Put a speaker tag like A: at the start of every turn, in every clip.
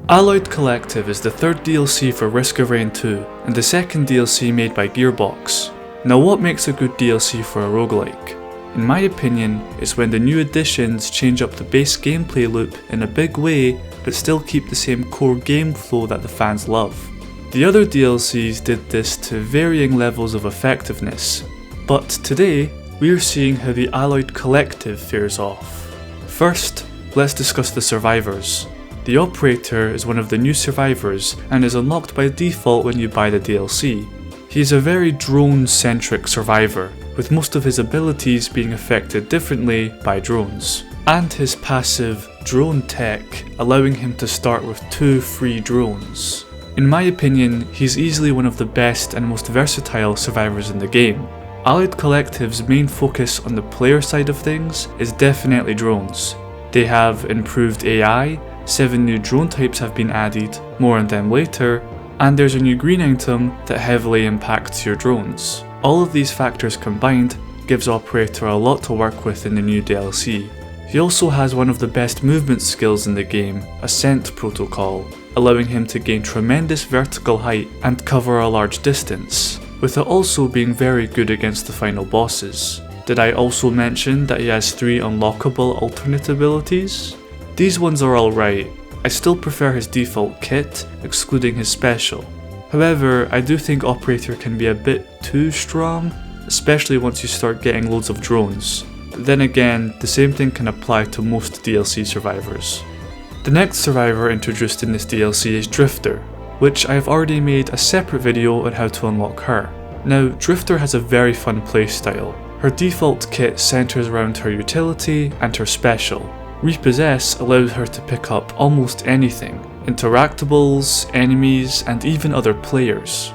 A: Alloyed Collective is the third DLC for Risk of Rain 2 and the second DLC made by Gearbox. Now what makes a good DLC for a roguelike? In my opinion, it's when the new additions change up the base gameplay loop in a big way but still keep the same core game flow that the fans love. The other DLCs did this to varying levels of effectiveness, but today we are seeing how the Alloyed Collective fares off. First, let's discuss the survivors. The Operator is one of the new survivors and is unlocked by default when you buy the DLC. He is a very drone-centric survivor, with most of his abilities being affected differently by drones, and his passive drone tech allowing him to start with 2 free drones. In my opinion, he's easily one of the best and most versatile survivors in the game. Alloyed Collective's main focus on the player side of things is definitely drones. They have improved AI, 7 new drone types have been added, more on them later, and there's a new green item that heavily impacts your drones. All of these factors combined gives Operator a lot to work with in the new DLC. He also has one of the best movement skills in the game, Ascent Protocol, allowing him to gain tremendous vertical height and cover a large distance, with it also being very good against the final bosses. Did I also mention that he has 3 unlockable alternate abilities? These ones are alright. I still prefer his default kit, excluding his special. However, I do think Operator can be a bit too strong, especially once you start getting loads of drones. But then again, the same thing can apply to most DLC survivors. The next survivor introduced in this DLC is Drifter, which I have already made a separate video on how to unlock her. Now, Drifter has a very fun playstyle. Her default kit centers around her utility and her special. Repossess allows her to pick up almost anything, interactables, enemies, and even other players.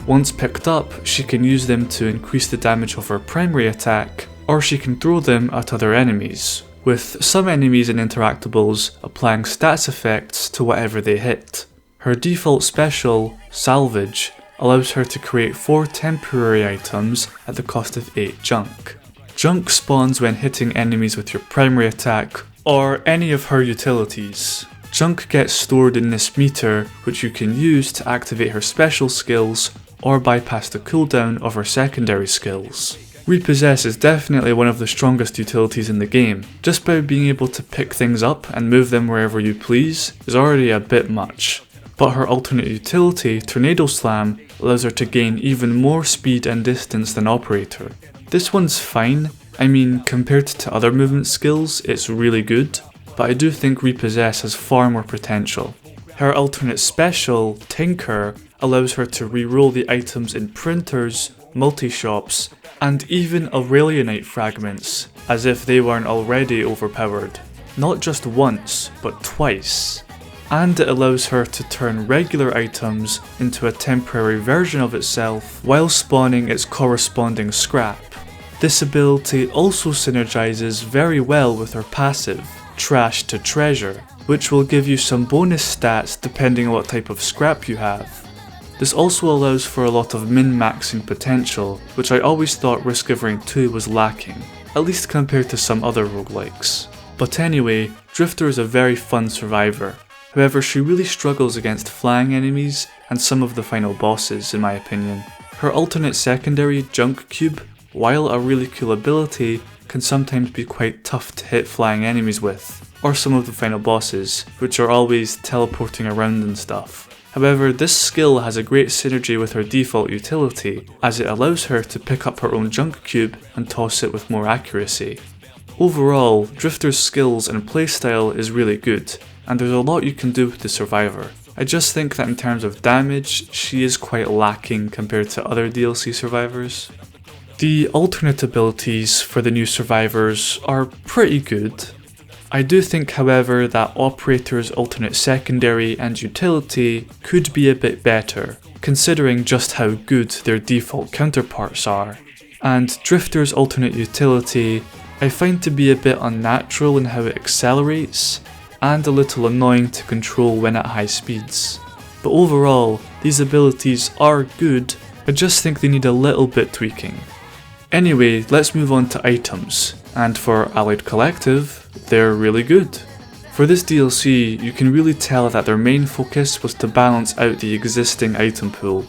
A: Once picked up, she can use them to increase the damage of her primary attack, or she can throw them at other enemies, with some enemies and interactables applying stats effects to whatever they hit. Her default special, Salvage, allows her to create 4 temporary items at the cost of 8 junk. Junk spawns when hitting enemies with your primary attack, or any of her utilities. Junk gets stored in this meter, which you can use to activate her special skills, or bypass the cooldown of her secondary skills. Repossess is definitely one of the strongest utilities in the game. Just by being able to pick things up and move them wherever you please is already a bit much. But her alternate utility, Tornado Slam, allows her to gain even more speed and distance than Operator. This one's fine, I mean compared to other movement skills it's really good, but I do think Repossess has far more potential. Her alternate special, Tinker, allows her to reroll the items in printers, multi-shops, and even Aurelionite fragments, as if they weren't already overpowered. Not just once, but twice. And it allows her to turn regular items into a temporary version of itself while spawning its corresponding scrap. This ability also synergizes very well with her passive, Trash to Treasure, which will give you some bonus stats depending on what type of scrap you have. This also allows for a lot of min-maxing potential, which I always thought Risk of Rain 2 was lacking, at least compared to some other roguelikes. But anyway, Drifter is a very fun survivor. However, she really struggles against flying enemies and some of the final bosses in my opinion. Her alternate secondary, Junk Cube, while a really cool ability, can sometimes be quite tough to hit flying enemies with, or some of the final bosses, which are always teleporting around and stuff. However, this skill has a great synergy with her default utility, as it allows her to pick up her own Junk Cube and toss it with more accuracy. Overall, Drifter's skills and playstyle is really good, and there's a lot you can do with the survivor. I just think that in terms of damage, she is quite lacking compared to other DLC survivors. The alternate abilities for the new survivors are pretty good. I do think however that Operator's alternate secondary and utility could be a bit better, considering just how good their default counterparts are. And Drifter's alternate utility I find to be a bit unnatural in how it accelerates, and a little annoying to control when at high speeds. But overall, these abilities are good, I just think they need a little bit tweaking. Anyway, let's move on to items, and for Alloyed Collective, they're really good. For this DLC, you can really tell that their main focus was to balance out the existing item pool.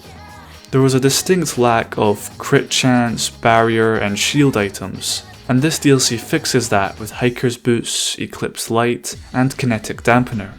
A: There was a distinct lack of crit chance, barrier and shield items, and this DLC fixes that with Hiker's Boots, Eclipse Light and Kinetic Dampener.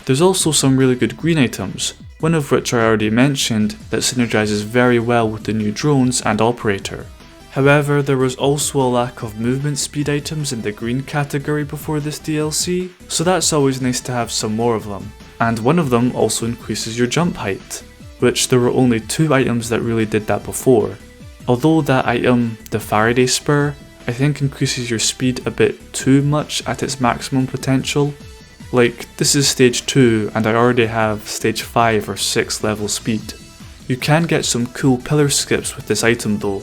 A: There's also some really good green items, one of which I already mentioned that synergizes very well with the new drones and operator. However, there was also a lack of movement speed items in the green category before this DLC, so that's always nice to have some more of them. And one of them also increases your jump height, which there were only 2 items that really did that before. Although that item, the Faraday Spur, I think increases your speed a bit too much at its maximum potential. Like, this is stage 2 and I already have stage 5 or 6 level speed. You can get some cool pillar skips with this item though.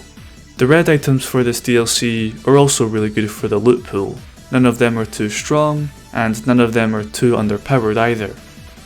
A: The red items for this DLC are also really good for the loot pool. None of them are too strong, and none of them are too underpowered either.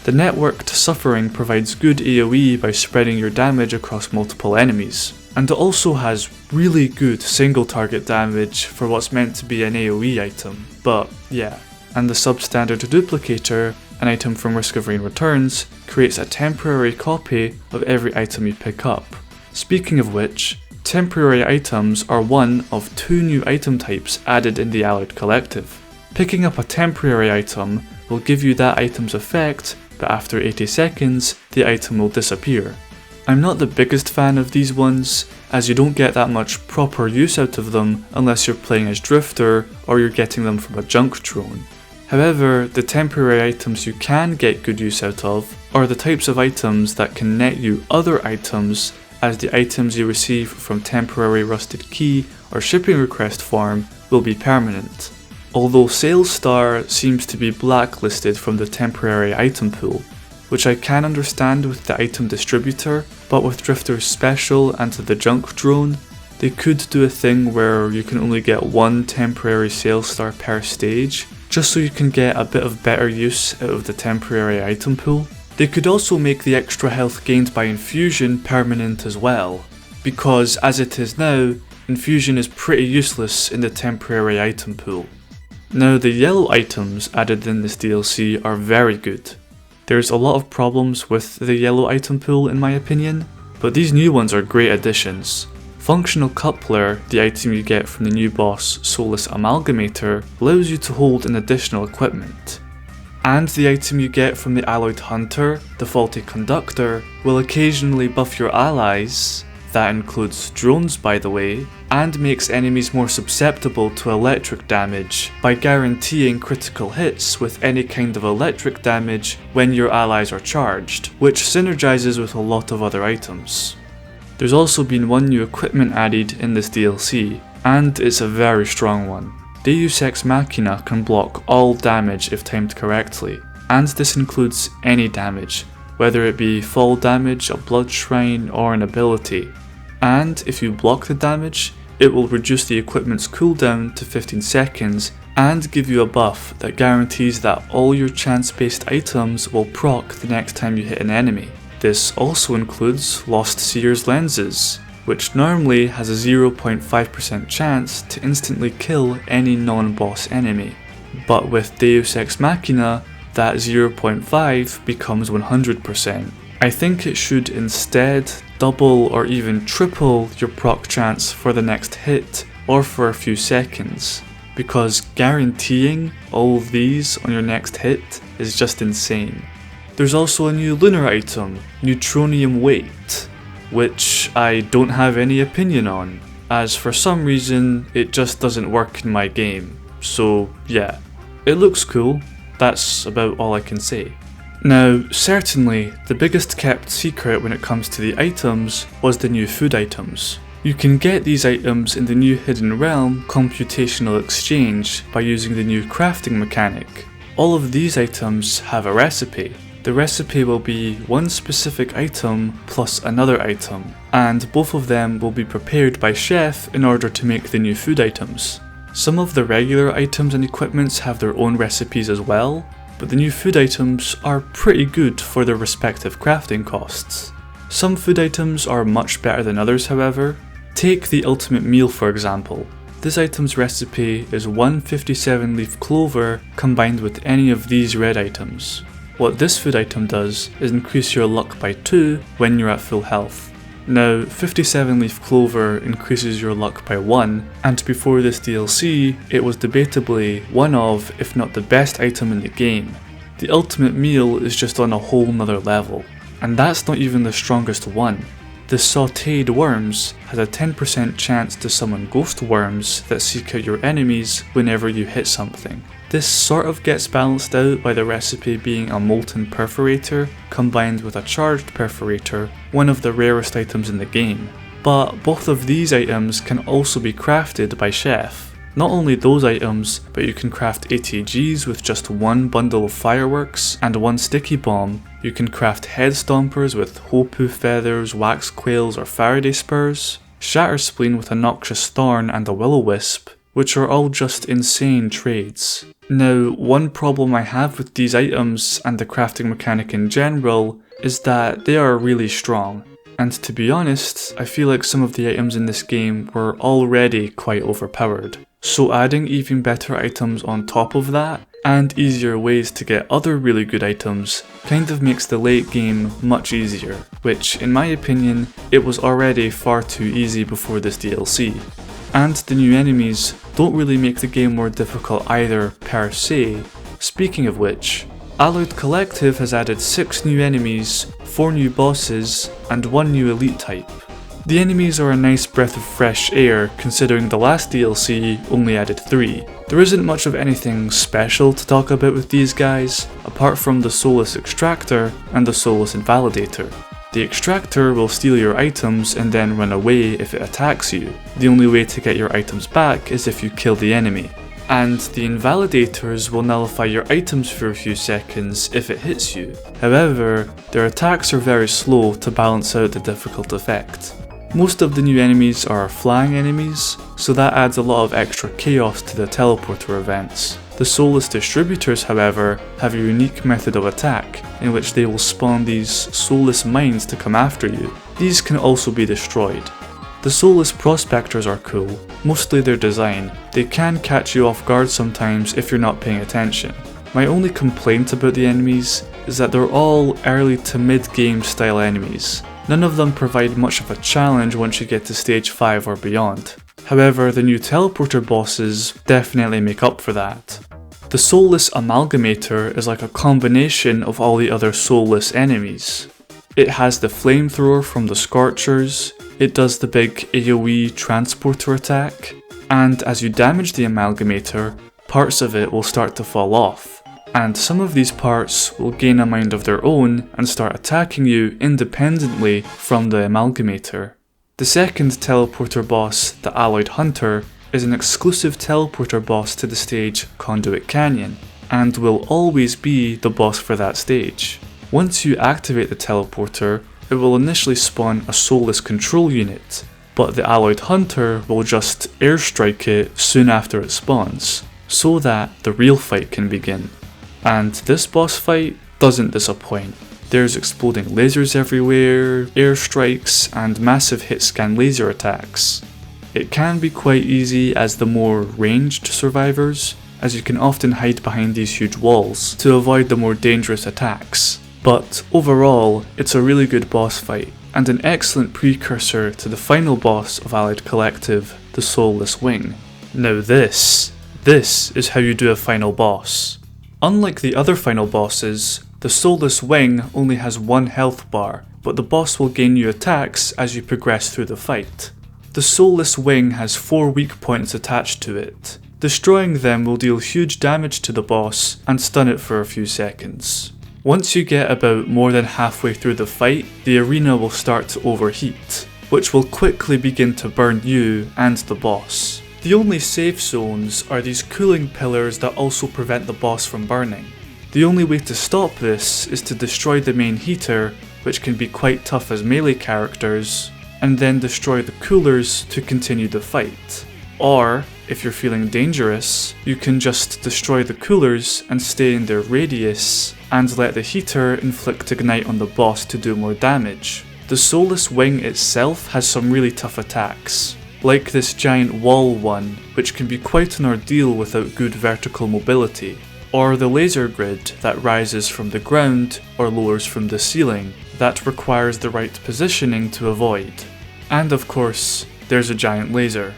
A: The networked suffering provides good AoE by spreading your damage across multiple enemies, and it also has really good single target damage for what's meant to be an AoE item, but yeah. And the substandard duplicator, an item from Risk of Rain Returns, creates a temporary copy of every item you pick up. Speaking of which, temporary items are one of 2 new item types added in the Allied Collective. Picking up a temporary item will give you that item's effect, but after 80 seconds, the item will disappear. I'm not the biggest fan of these ones, as you don't get that much proper use out of them unless you're playing as Drifter or you're getting them from a junk drone. However, the temporary items you can get good use out of are the types of items that can net you other items, as the items you receive from temporary rusted key or shipping request form will be permanent. Although Sales Star seems to be blacklisted from the temporary item pool, which I can understand with the item distributor, but with Drifter's special and the junk drone, they could do a thing where you can only get 1 temporary Sales Star per stage, just so you can get a bit of better use out of the temporary item pool. They could also make the extra health gained by infusion permanent as well, because as it is now, infusion is pretty useless in the temporary item pool. Now the yellow items added in this DLC are very good. There's a lot of problems with the yellow item pool in my opinion, but these new ones are great additions. Functional Coupler, the item you get from the new boss Soulless Amalgamator, allows you to hold an additional equipment. And the item you get from the Alloyed Hunter, the Faulty Conductor, will occasionally buff your allies, that includes drones by the way, and makes enemies more susceptible to electric damage by guaranteeing critical hits with any kind of electric damage when your allies are charged, which synergizes with a lot of other items. There's also been one new equipment added in this DLC, and it's a very strong one. Deus Ex Machina can block all damage if timed correctly, and this includes any damage, whether it be fall damage, a blood shrine, or an ability. And if you block the damage, it will reduce the equipment's cooldown to 15 seconds and give you a buff that guarantees that all your chance-based items will proc the next time you hit an enemy. This also includes Lost Seer's lenses, which normally has a 0.5% chance to instantly kill any non-boss enemy. But with Deus Ex Machina, that 0.5 becomes 100%. I think it should instead double or even triple your proc chance for the next hit or for a few seconds, because guaranteeing all of these on your next hit is just insane. There's also a new lunar item, Neutronium Weight, which I don't have any opinion on, as for some reason it just doesn't work in my game, so yeah, it looks cool, that's about all I can say. Now, certainly, the biggest kept secret when it comes to the items was the new food items. You can get these items in the new Hidden Realm Computational Exchange by using the new crafting mechanic. All of these items have a recipe. The recipe will be one specific item plus another item, and both of them will be prepared by Chef in order to make the new food items. Some of the regular items and equipments have their own recipes as well, but the new food items are pretty good for their respective crafting costs. Some food items are much better than others however. Take the ultimate meal for example. This item's recipe is 1 57-leaf clover combined with any of these red items. What this food item does is increase your luck by 2 when you're at full health. Now, 57-leaf clover increases your luck by 1, and before this DLC, it was debatably one of, if not the best item in the game. The ultimate meal is just on a whole nother level, and that's not even the strongest one. The sautéed worms has a 10% chance to summon ghost worms that seek out your enemies whenever you hit something. This sort of gets balanced out by the recipe being a molten perforator combined with a charged perforator, one of the rarest items in the game. But both of these items can also be crafted by Chef. Not only those items, but you can craft ATGs with just one bundle of fireworks and one sticky bomb. You can craft head stompers with hopu feathers, wax quails or Faraday spurs, shatter spleen with a noxious thorn and a will-o-wisp, which are all just insane trades. Now, one problem I have with these items and the crafting mechanic in general is that they are really strong. And to be honest, I feel like some of the items in this game were already quite overpowered. So adding even better items on top of that, and easier ways to get other really good items, kind of makes the late game much easier, which in my opinion, it was already far too easy before this DLC. And the new enemies don't really make the game more difficult either per se. Speaking of which, Alloyed Collective has added 6 new enemies, 4 new bosses, and 1 new elite type. The enemies are a nice breath of fresh air considering the last DLC only added 3. There isn't much of anything special to talk about with these guys, apart from the Soulless Extractor and the Soulless Invalidator. The Extractor will steal your items and then run away if it attacks you. The only way to get your items back is if you kill the enemy. And the Invalidators will nullify your items for a few seconds if it hits you. However, their attacks are very slow to balance out the difficult effect. Most of the new enemies are flying enemies, so that adds a lot of extra chaos to the teleporter events. The Soulless Distributors, however, have a unique method of attack, in which they will spawn these soulless mines to come after you. These can also be destroyed. The Soulless Prospectors are cool, mostly their design. They can catch you off guard sometimes if you're not paying attention. My only complaint about the enemies is that they're all early to mid-game style enemies. None of them provide much of a challenge once you get to stage 5 or beyond. However, the new teleporter bosses definitely make up for that. The Soulless Amalgamator is like a combination of all the other soulless enemies. It has the flamethrower from the Scorchers, it does the big AoE transporter attack, and as you damage the Amalgamator, parts of it will start to fall off. And some of these parts will gain a mind of their own and start attacking you independently from the Amalgamator. The second teleporter boss, the Alloyed Hunter, is an exclusive teleporter boss to the stage Conduit Canyon, and will always be the boss for that stage. Once you activate the teleporter, it will initially spawn a soulless control unit, but the Alloyed Hunter will just airstrike it soon after it spawns, so that the real fight can begin. And this boss fight doesn't disappoint. There's exploding lasers everywhere, airstrikes, and massive hit scan laser attacks. It can be quite easy as the more ranged survivors, as you can often hide behind these huge walls to avoid the more dangerous attacks. But overall, it's a really good boss fight, and an excellent precursor to the final boss of Alloyed Collective, the Soulless Wing. Now this is how you do a final boss. Unlike the other final bosses, the Soulless Wing only has 1 health bar, but the boss will gain new attacks as you progress through the fight. The Soulless Wing has 4 weak points attached to it. Destroying them will deal huge damage to the boss and stun it for a few seconds. Once you get about more than halfway through the fight, the arena will start to overheat, which will quickly begin to burn you and the boss. The only safe zones are these cooling pillars that also prevent the boss from burning. The only way to stop this is to destroy the main heater, which can be quite tough as melee characters, and then destroy the coolers to continue the fight. Or, if you're feeling dangerous, you can just destroy the coolers and stay in their radius, and let the heater inflict ignite on the boss to do more damage. The Soulless Wing itself has some really tough attacks. like this giant wall one, which can be quite an ordeal without good vertical mobility, or the laser grid that rises from the ground or lowers from the ceiling that requires the right positioning to avoid. And of course, there's a giant laser.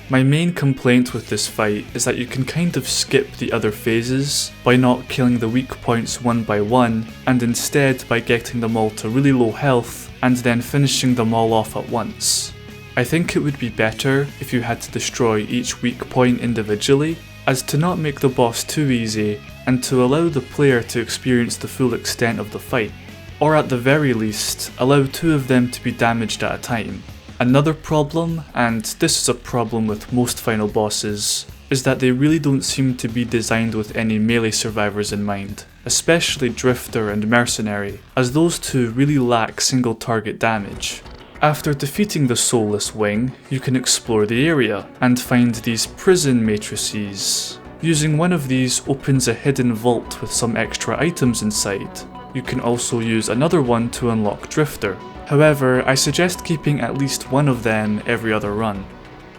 A: My main complaint with this fight is that you can kind of skip the other phases by not killing the weak points one by one, and instead by getting them all to really low health and then finishing them all off at once. I think it would be better if you had to destroy each weak point individually, as to not make the boss too easy and to allow the player to experience the full extent of the fight, or at the very least, allow 2 of them to be damaged at a time. Another problem, and this is a problem with most final bosses, is that they really don't seem to be designed with any melee survivors in mind, especially Drifter and Mercenary, as those 2 really lack single target damage. After defeating the Soulless Wing, you can explore the area and find these prison matrices. Using one of these opens a hidden vault with some extra items inside. You can also use another one to unlock Drifter. However, I suggest keeping at least one of them every other run.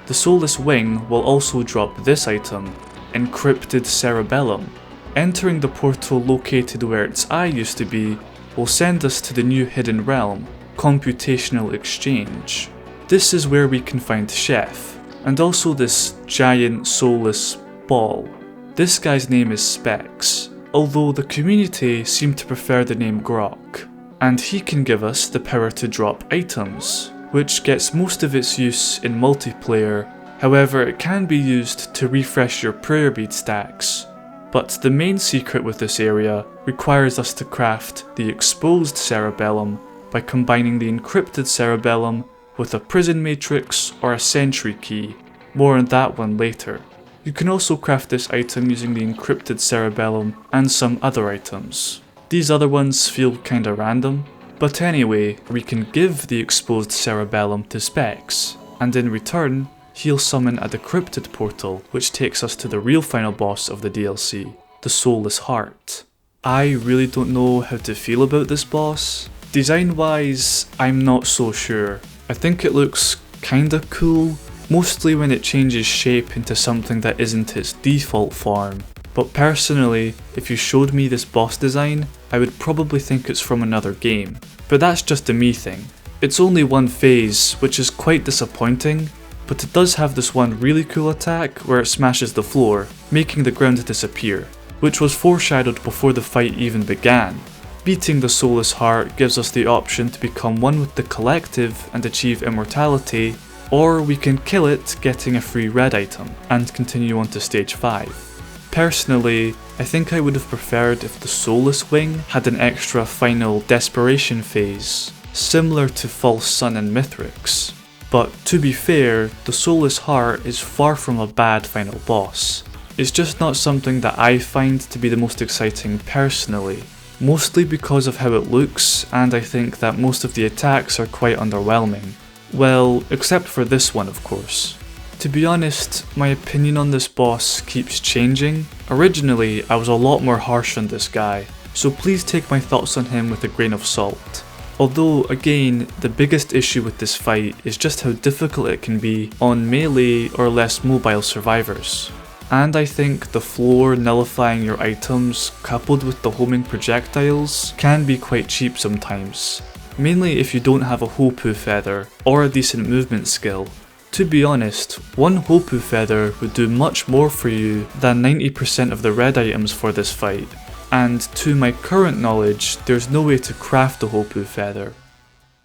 A: The Soulless Wing will also drop this item, Encrypted Cerebellum. Entering the portal located where its eye used to be will send us to the new hidden realm, Computational Exchange. This is where we can find Chef, and also this giant soulless ball. This guy's name is Specs, although the community seem to prefer the name Grok, and he can give us the power to drop items, which gets most of its use in multiplayer. However, it can be used to refresh your prayer bead stacks. But the main secret with this area requires us to craft the exposed cerebellum by combining the encrypted cerebellum with a prison matrix or a sentry key. More on that one later. You can also craft this item using the encrypted cerebellum and some other items. These other ones feel kinda random, but anyway, we can give the exposed cerebellum to Specs, and in return, he'll summon a decrypted portal which takes us to the real final boss of the DLC, the Soulless Heart. I really don't know how to feel about this boss. Design wise, I'm not so sure. I think it looks kinda cool, mostly when it changes shape into something that isn't its default form. But personally, if you showed me this boss design, I would probably think it's from another game. But that's just a me thing. It's only one phase, which is quite disappointing, but it does have this one really cool attack where it smashes the floor, making the ground disappear, which was foreshadowed before the fight even began. Beating the Soulless Heart gives us the option to become one with the collective and achieve immortality, or we can kill it getting a free red item and continue on to stage 5. Personally, I think I would have preferred if the Soulless Wing had an extra final desperation phase, similar to False Sun and Mithrix. But to be fair, the Soulless Heart is far from a bad final boss. It's just not something that I find to be the most exciting personally, mostly because of how it looks, and I think that most of the attacks are quite underwhelming. Well, except for this one of course. To be honest, my opinion on this boss keeps changing. Originally, I was a lot more harsh on this guy, so please take my thoughts on him with a grain of salt. Although, again, the biggest issue with this fight is just how difficult it can be on melee or less mobile survivors. And I think the floor nullifying your items coupled with the homing projectiles can be quite cheap sometimes, mainly if you don't have a Hopu feather or a decent movement skill. To be honest, one Hopu feather would do much more for you than 90% of the red items for this fight, and to my current knowledge, there's no way to craft a Hopu feather.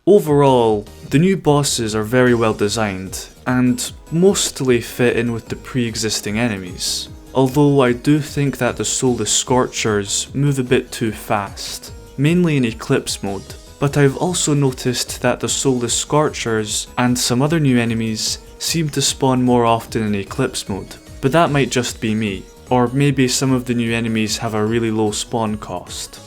A: Overall, the new bosses are very well designed, and mostly fit in with the pre-existing enemies, although I do think that the Soulless Scorchers move a bit too fast, mainly in Eclipse mode. But I've also noticed that the Soulless Scorchers and some other new enemies seem to spawn more often in Eclipse mode, but that might just be me, or maybe some of the new enemies have a really low spawn cost.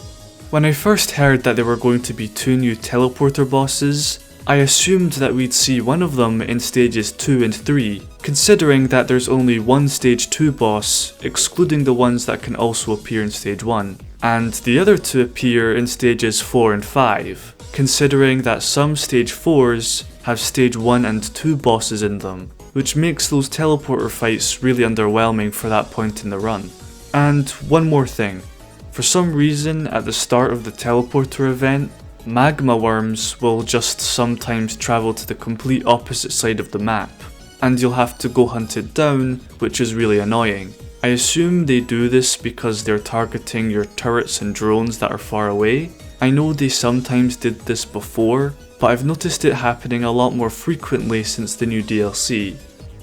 A: When I first heard that there were going to be 2 new teleporter bosses, I assumed that we'd see one of them in stages 2 and 3, considering that there's only one stage 2 boss, excluding the ones that can also appear in stage 1. And the other 2 appear in stages 4 and 5, considering that some stage 4s have stage 1 and 2 bosses in them, which makes those teleporter fights really underwhelming for that point in the run. And one more thing, for some reason at the start of the teleporter event, magma worms will just sometimes travel to the complete opposite side of the map, and you'll have to go hunt it down, which is really annoying. I assume they do this because they're targeting your turrets and drones that are far away. I know they sometimes did this before, but I've noticed it happening a lot more frequently since the new DLC.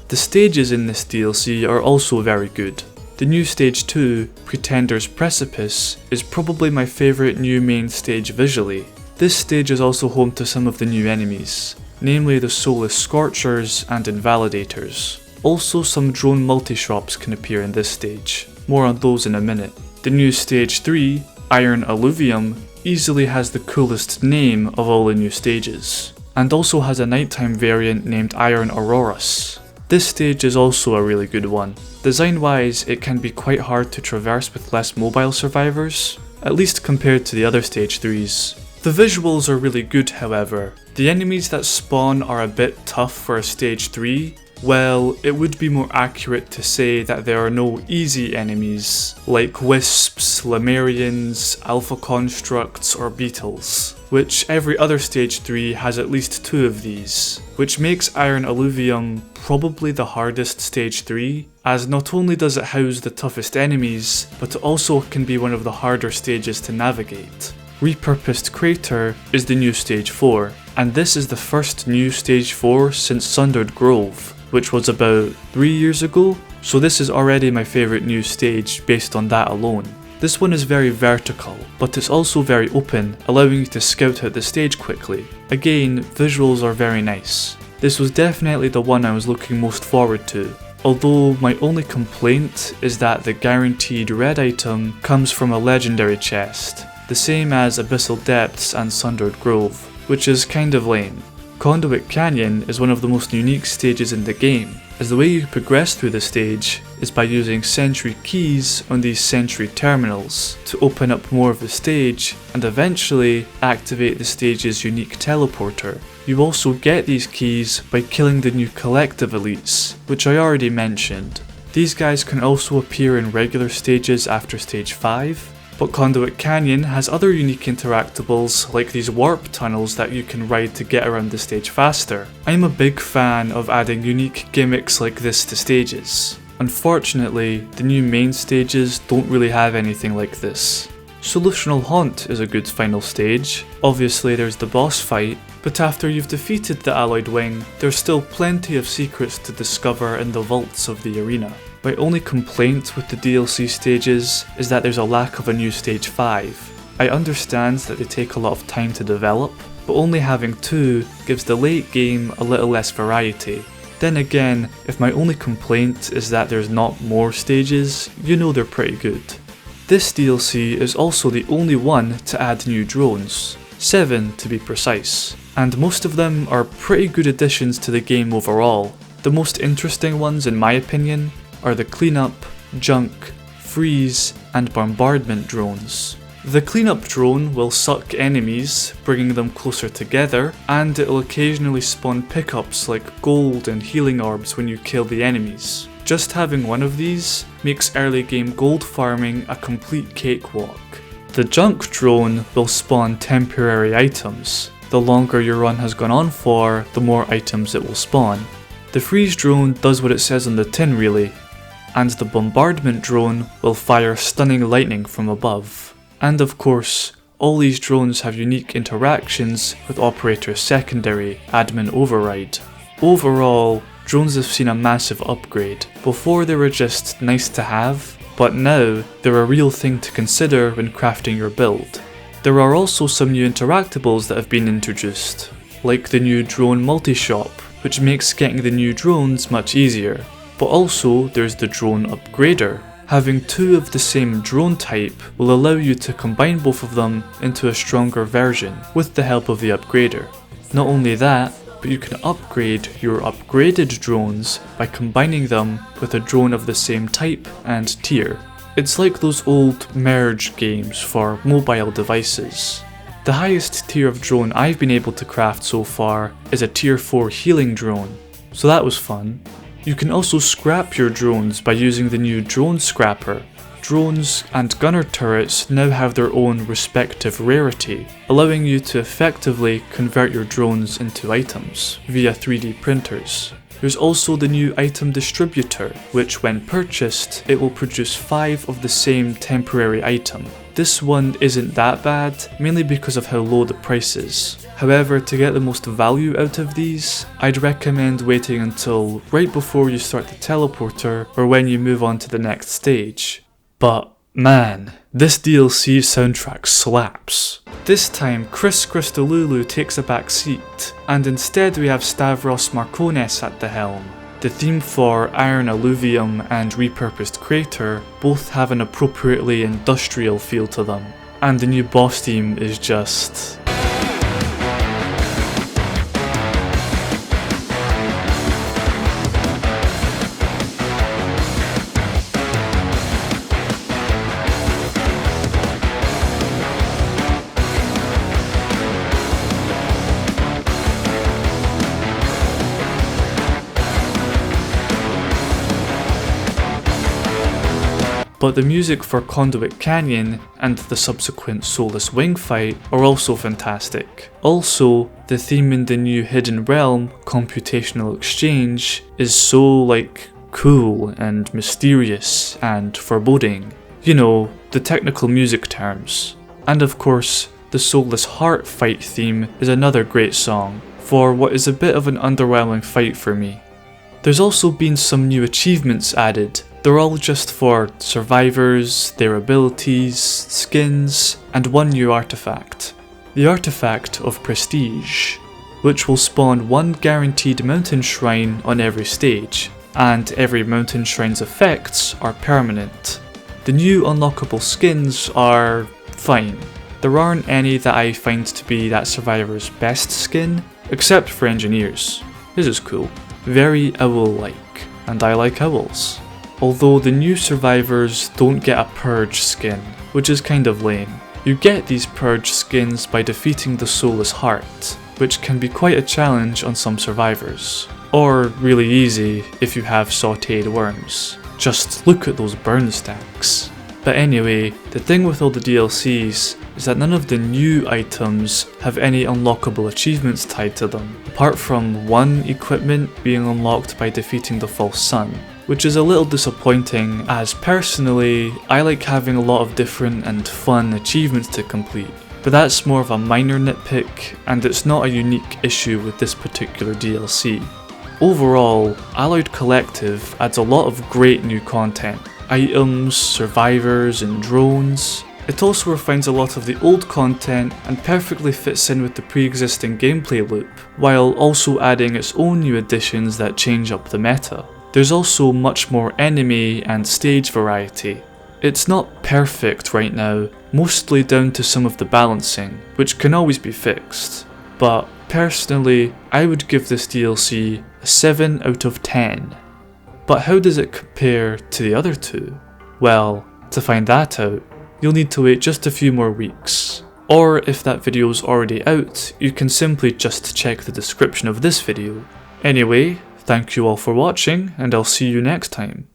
A: The stages in this DLC are also very good. The new stage 2, Pretender's Precipice, is probably my favourite new main stage visually. This stage is also home to some of the new enemies, namely the Soulless Scorchers and Invalidators. Also, some drone multi-shops can appear in this stage, more on those in a minute. The new stage 3, Iron Alluvium, easily has the coolest name of all the new stages, and also has a nighttime variant named Iron Auroras. This stage is also a really good one. Design wise, it can be quite hard to traverse with less mobile survivors, at least compared to the other stage 3s. The visuals are really good however. The enemies that spawn are a bit tough for a stage 3. Well, it would be more accurate to say that there are no easy enemies, like wisps, lemurians, alpha constructs or beetles, which every other stage 3 has at least 2 of these, which makes Iron Alluvium probably the hardest stage 3, as not only does it house the toughest enemies, but it also can be one of the harder stages to navigate. Repurposed Crater is the new stage 4, and this is the first new stage 4 since Sundered Grove, which was about 3 years ago, so this is already my favourite new stage based on that alone. This one is very vertical, but it's also very open, allowing you to scout out the stage quickly. Again, visuals are very nice. This was definitely the one I was looking most forward to, although my only complaint is that the guaranteed red item comes from a legendary chest, the same as Abyssal Depths and Sundered Grove, which is kind of lame. Conduit Canyon is one of the most unique stages in the game, as the way you progress through the stage is by using sentry keys on these sentry terminals to open up more of the stage and eventually activate the stage's unique teleporter. You also get these keys by killing the new collective elites, which I already mentioned. These guys can also appear in regular stages after stage 5, but Conduit Canyon has other unique interactables like these warp tunnels that you can ride to get around the stage faster. I'm a big fan of adding unique gimmicks like this to stages. Unfortunately, the new main stages don't really have anything like this. Solutional Haunt is a good final stage. Obviously there's the boss fight, but after you've defeated the Alloyed Wing, there's still plenty of secrets to discover in the vaults of the arena. My only complaint with the DLC stages is that there's a lack of a new stage 5. I understand that they take a lot of time to develop, but only having 2 gives the late game a little less variety. Then again, if my only complaint is that there's not more stages, you know they're pretty good. This DLC is also the only one to add new drones, 7 to be precise, and most of them are pretty good additions to the game overall. The most interesting ones in my opinion are the Cleanup, Junk, Freeze, and Bombardment drones. The Cleanup drone will suck enemies, bringing them closer together, and it'll occasionally spawn pickups like gold and healing orbs when you kill the enemies. Just having one of these makes early game gold farming a complete cakewalk. The Junk drone will spawn temporary items. The longer your run has gone on for, the more items it will spawn. The Freeze drone does what it says on the tin really, and the Bombardment drone will fire stunning lightning from above. And of course, all these drones have unique interactions with Operator Secondary, Admin Override. Overall, drones have seen a massive upgrade. Before they were just nice to have, but now they're a real thing to consider when crafting your build. There are also some new interactables that have been introduced, like the new drone multi-shop, which makes getting the new drones much easier. But also there's the drone upgrader. Having 2 of the same drone type will allow you to combine both of them into a stronger version with the help of the upgrader. Not only that, but you can upgrade your upgraded drones by combining them with a drone of the same type and tier. It's like those old merge games for mobile devices. The highest tier of drone I've been able to craft so far is a tier 4 healing drone, so that was fun. You can also scrap your drones by using the new drone scrapper. Drones and gunner turrets now have their own respective rarity, allowing you to effectively convert your drones into items via 3D printers. There's also the new item distributor, which when purchased, it will produce 5 of the same temporary item. This one isn't that bad, mainly because of how low the price is. However, to get the most value out of these, I'd recommend waiting until right before you start the teleporter or when you move on to the next stage. But man, this DLC soundtrack slaps. This time Chris Christodoulou takes a back seat, and instead we have Stavros Marcones at the helm. The theme for Iron Alluvium and Repurposed Crater both have an appropriately industrial feel to them, and the new boss theme is just... But the music for Conduit Canyon and the subsequent Soulless Wing fight are also fantastic. Also, the theme in the new Hidden Realm, Computational Exchange, is so cool and mysterious and foreboding. You know, the technical music terms. And of course, the Soulless Heart fight theme is another great song, for what is a bit of an underwhelming fight for me. There's also been some new achievements added. They're all just for survivors, their abilities, skins, and one new artifact. The Artifact of Prestige, which will spawn one guaranteed mountain shrine on every stage, and every mountain shrine's effects are permanent. The new unlockable skins are fine. There aren't any that I find to be that survivor's best skin, except for engineers. This is cool. Very owl-like, and I like owls. Although the new survivors don't get a purge skin, which is kind of lame. You get these purge skins by defeating the Soulless Heart, which can be quite a challenge on some survivors. Or really easy if you have sauteed worms. Just look at those burn stacks. But anyway, the thing with all the DLCs is that none of the new items have any unlockable achievements tied to them, apart from one equipment being unlocked by defeating the False Sun, which is a little disappointing as personally I like having a lot of different and fun achievements to complete. But that's more of a minor nitpick, and it's not a unique issue with this particular DLC. Overall, Alloyed Collective adds a lot of great new content. Items, survivors, and drones. It also refines a lot of the old content and perfectly fits in with the pre-existing gameplay loop, while also adding its own new additions that change up the meta. There's also much more enemy and stage variety. It's not perfect right now, mostly down to some of the balancing, which can always be fixed. But personally, I would give this DLC a 7 out of 10. But how does it compare to the other two? Well, to find that out, you'll need to wait just a few more weeks. Or if that video's already out, you can simply just check the description of this video. Anyway, thank you all for watching, and I'll see you next time.